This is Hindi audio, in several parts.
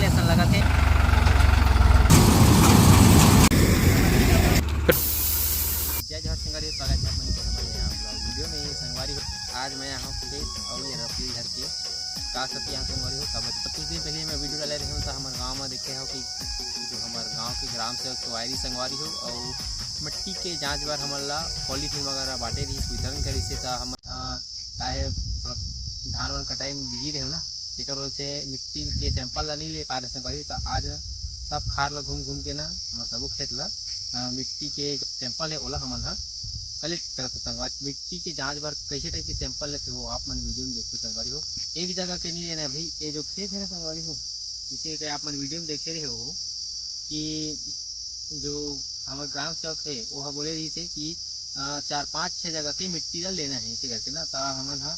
ले ऐसा लगा थे। जय जवाहर संगवारी, स्वागत है अपने हमारे यहाँ वीडियो में। संगवारी आज मैं यहाँ खेत और ये रफी घर के का सब यहाँ संगवारी हो कब कुछ दिन पहले मैं वीडियो डाले रही हूँ तो हमारे गाँव में देखे हो कि जो हमारे गाँव के ग्राम सेवक वायरी संगवारी हो और मिट्टी के जाँच बार हमारा पॉलीथीन वगैरह बांटे रही वितरण करी से हम चाहे धान वान कटाई में बिजी रहे ना एक वजह से मिट्टी के सैंपल ला नहीं ले पा रहे संगवारी। तो आज सब खार ला घूम घूम के ना हम सब खेत ला मिट्टी के सैंपल है ओला हमन हा कलेक्ट करते संगवारी। मिट्टी के जांच बार कैसे टाइप के सैंपल लेते हो आप मन वीडियो में देखते संगवारी हो। एक जगह के नहीं लेना भाई, ये जो खेत है संगवारी हो इसे कि आप मन वीडियो में देखे रहे हो कि जो हमारे ग्राम सेवक है वो बोले रही थे कि 4-5-6 जगह की मिट्टी ला लेना है इसे करके ना। तो हमन हा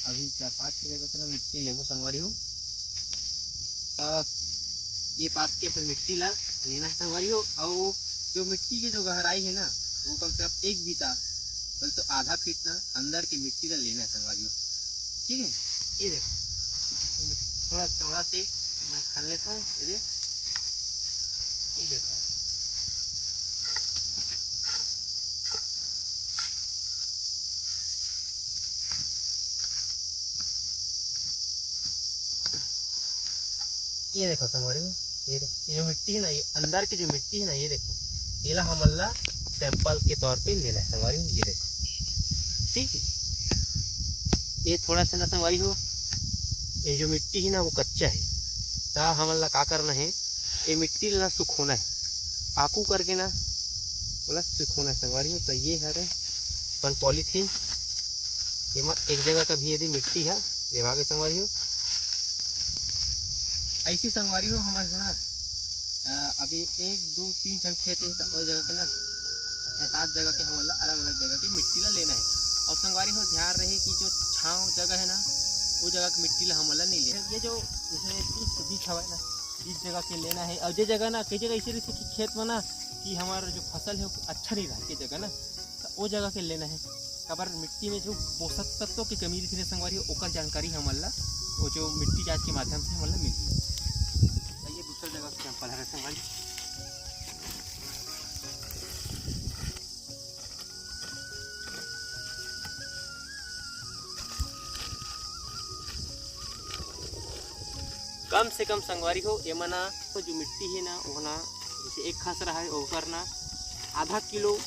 अभी 4-5-6 जगह से ना मिट्टी लेबो संगवारी हो। ये पास के फिर मिट्टी ला लेना है संगवारी हो। और जो मिट्टी की जो गहराई है ना वो कम से कम 1 बीता तो आधा फीट ना अंदर की मिट्टी का लेना है संगवारी हो। ठीक है, ये देखो थोड़ा चौड़ा से मैं खन लेता हूँ। ये देखो ये देखो संगवारी हो, ये जो मिट्टी है ना ये अंदर की जो मिट्टी है ना ये देखो ये ला हमला सैंपल के तौर पे लेना है संगवारी हो। ये देखो ठीक है, ये थोड़ा सा ना संगवारी हो ये जो मिट्टी है ना वो कच्चा है। तो हमला का करना है ये मिट्टी ला सुखोना है आकू करके ना बोला सुखोना है संगवारी हो। तो ये है अपन पॉलीथीन ये मत एक जगह का भी यदि मिट्टी है देवा के संगवारी हो ऐसी संगवारी हो हमारे ना अभी 1-2-3 ठन खेत है तो जगह के ना 7 जगह के हमला अलग अलग जगह की मिट्टी ला लेना है। और संगवारी हो ध्यान रहे कि जो छांव जगह है ना वो जगह की मिट्टी ला हमला नहीं लेना। ये जो जैसे बीच हवा ना इस जगह के लेना है। और ये जगह ना कई जगह ऐसे रहती कि खेत में ना कि हमारा जो फसल है वो अच्छा नहीं रहा जगह ना तो वो जगह के लेना है। कबर मिट्टी में जो पोषक तत्वों की कमी रही संगवारी ओकर जानकारी हमला वो जो मिट्टी जाँच के माध्यम से हमला मिलती है। ये दूसरा जगह का सैंपल है संगवारी। कम से कम संगवारी हो ये मना तो जो मिट्टी है ना वो ना जैसे एक खास रहा है वो करना आधा किलो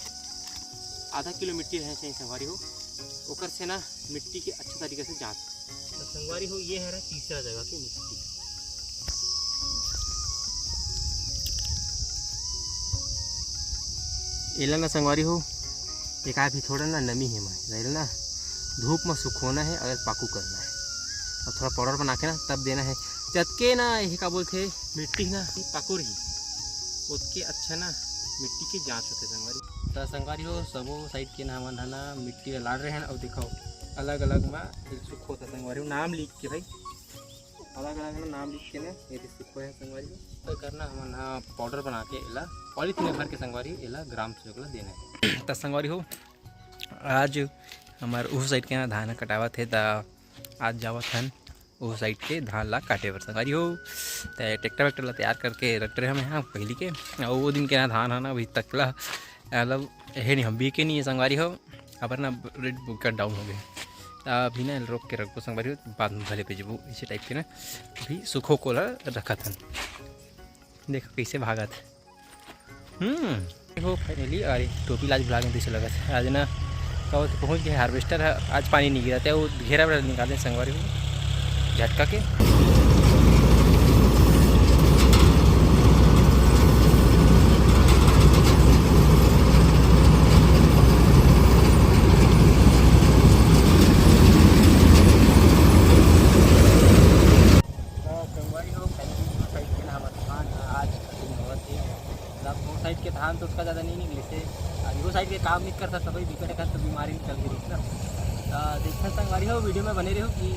मिट्टी रहना चाहिए संगवारी हो ओकर से ना मिट्टी के अच्छा तरीके से जांच। तो संगवारी हो ये है तीसरा जगह की मिट्टी। एला ना संगवारी हो एक भी थोड़ा ना नमी है मैं ना धूप में सुखोना है और पाकू करना है और थोड़ा पाउडर बना के ना तब देना है। चटके ना यही का बोलते मिट्टी ना पाकू रही उसके अच्छा ना मिट्टी की जांच होते संगवारी। तो संगवारी हो सबो साइड के नाम ना मिट्टी लाड़ रहे हैं और देखो अलग अलग में सुख होता संगवारी हो नाम लिख के भाई अलग अलग ना नाम लिख के ना ये सुखो है संगवारी हो। तो करना हम ना पाउडर बना के एला पॉलीथीन भर के संगवारी एला ग्राम सेवक ला देना है। तो संगवारी हो आज हमारे उस साइड के ना धान कटावत है तो आज जावत हन उस साइड के धान ला काटे बर संगवारी हो। तो ट्रैक्टर वैक्टर ला तैयार करके रख रहे हम यहाँ पहली के और वो दिन के ना धान है ना अभी तक ला मतलब है नहीं हम भी के नहीं है संगवारी हो अब ना रेट बुक डाउन हो गए। अभी ना रोक के रखो संगवारी हो बाद में भले पे जब इसी टाइप के ना अभी सुखो को ला रखा था। देखो कैसे भागत हो फाइनली। अरे टोपी लाज भुला कैसे लगा था आज ना कब पहुँच गए हार्वेस्टर है आज पानी नहीं गिरा था वो घेरा वेरा निकाले संगवारी हो झटका के। साइड के धान तो उसका ज़्यादा नहीं निकले से वो साइड के काम नहीं करता सभी विकट का तो बीमारी निकल गई ना। देखते संगवारी हो वीडियो में बने रहो कि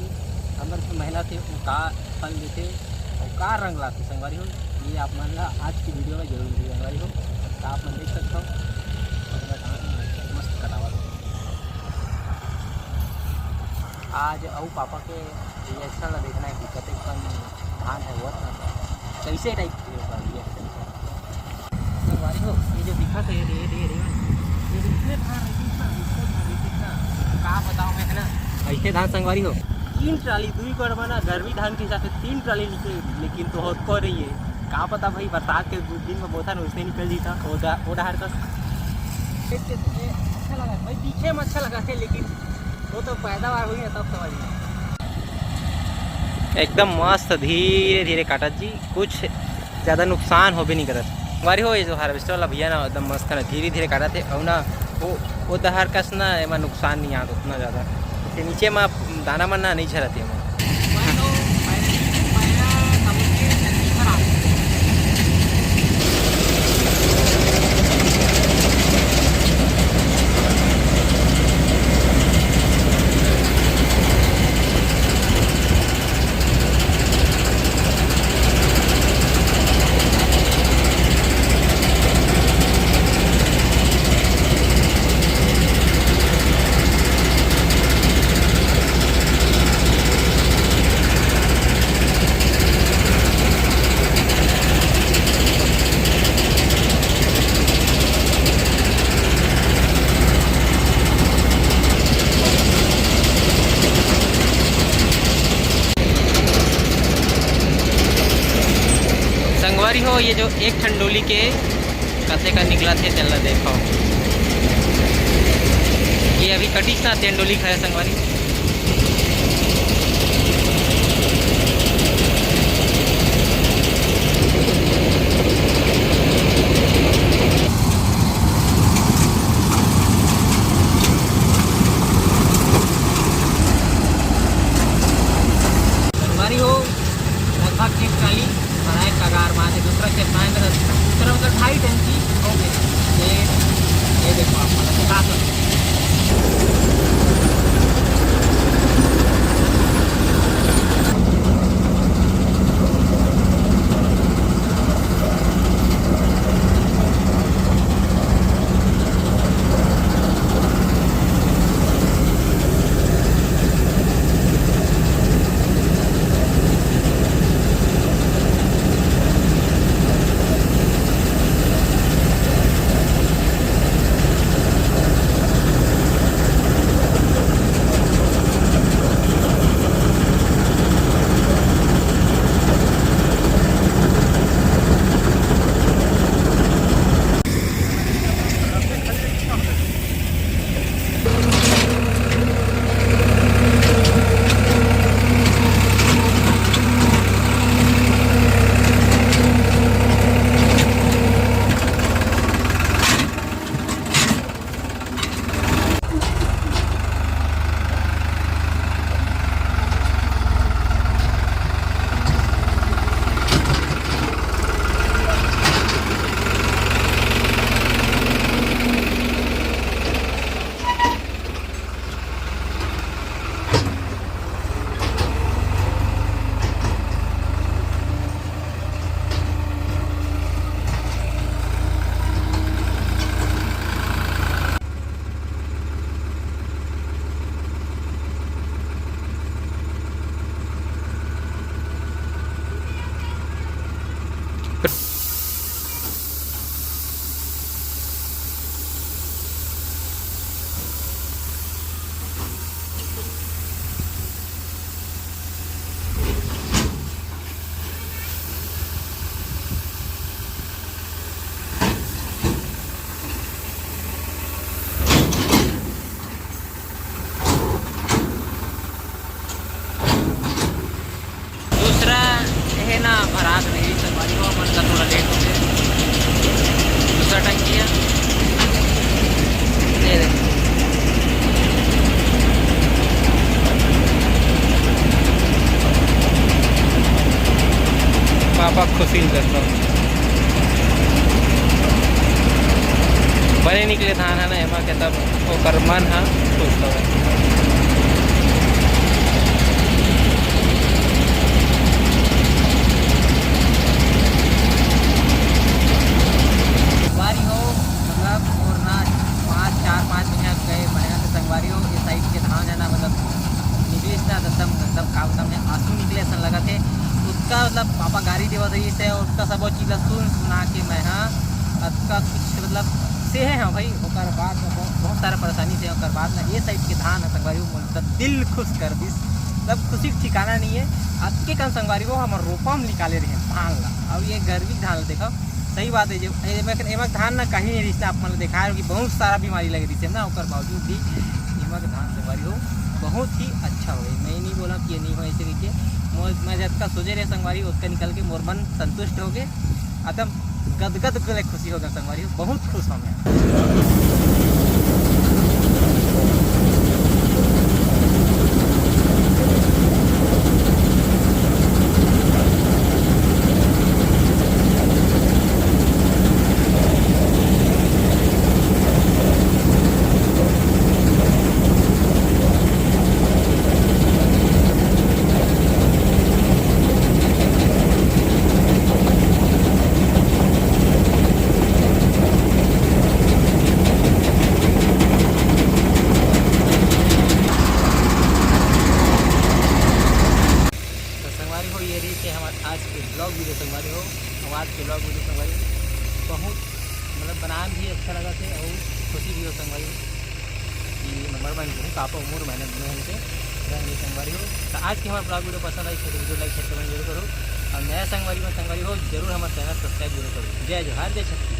हमारे जो मेहनत है वो का फल देते और का रंग लाते संगवारी हो। ये आप मान ला आज की वीडियो में जरूर मिली संगवारी हो तो आप मन देख सकते हो मस्त कटावा आज और पापा के रिएक्शन ला देखना है कि कते कम धान है वो ना कैसे टाइप की संगवारी हो। ये जो दिखा है ये इतने धान कहाँ बताओ मैं, है ना। ऐसे धान संगवारी हो 3 ट्राली 2 कर ना गर्मी धान के हिसाब से 3 ट्राली निकले, लेकिन तो हो को रही है। कहाँ पता भाई बरसात के दिन में बोता ना उसने निकल जीता वो डहार का। अच्छा लगा भाई, दिखे में अच्छा लगा है, लेकिन वो तो पैदावार हुई है तब समझ में। एकदम मस्त धीरे धीरे काटत जी, कुछ ज़्यादा नुकसान हो भी नहीं करत संगवारी हो। ये जो हार्वेस्टर वाला भैया ना एकदम मस्त ना धीरे धीरे काटत है, और ना वो दहार कस ना एमा नुकसान नहीं आता उतना ज़्यादा। नीचे में दाना मना नहीं झरते हैं। संगवारी हो ये जो एक ठंडोली के कसे का निकला थे चल देखो, ये अभी कटिस ना तेंडोली खाया संगवारी। संगवारी हो लगभग 1 ट्राली बनाए कगार माने दूसरा खेत में दूसरा मतलब 2.5 टंकी हो गए। ये देखो आप दिखा सकते ना भरात नहीं संगवारी हो मन का थोड़ा लेट हो गया। दूसरा टंकी है दे दे। पापा खुशी करता हूँ बड़े निकले धान है ना एमा के तब ओकर मन है खुश हो। मतलब पापा गाड़ी देवा संगवारी से उसका सब चीज़ सुन सुना के मैं हाँ अतका कुछ मतलब से है हाँ भाई ओकर बाद में बहुत सारा परेशानी से ओकर बाद में ये साइड के धान है संगवारी मतलब दिल खुश कर दिस सब खुशी का ठिकाना नहीं है। आज के कन संगवारी वो हमारे रोपा में निकाले रहे धान ला। अब ये गर्मी धान देखो सही बात है जो एमक धान ना कहीं नहीं रिश्ता आप मतलब देखा है कि बहुत सारा बीमारी लगे रही है ना ओकर बावजूद भी एमक धान संगवारी हो बहुत ही अच्छा हो। मैं नहीं बोला कि ये नहीं हो ऐसे करके मैं जिसका सोचे रहे संगवारी उसका निकल के मोर मन संतुष्ट हो गए एकदम गदगद के खुशी हो गया संगवारी बहुत खुश हूँ मैं। आज के ब्लॉग वीडियो संगवारी हो और आज के ब्लॉग वीडियो संगवारी बहुत मतलब बनान भी अच्छा लगा थे और खुशी भी हो संगवारी हो कि नंबर बन गए पापा उम्र मेहनत से संगवारी हो। तो आज की हमारा ब्लॉग वीडियो पसंद आई तो वीडियो लाइक शेयर कमेंट जरूर करो और नया संगवारी में संगवारी हो जरूर हमारा चैनल सब्सक्राइब जरूर करो। जय जोहार जय छत्तीसगढ़।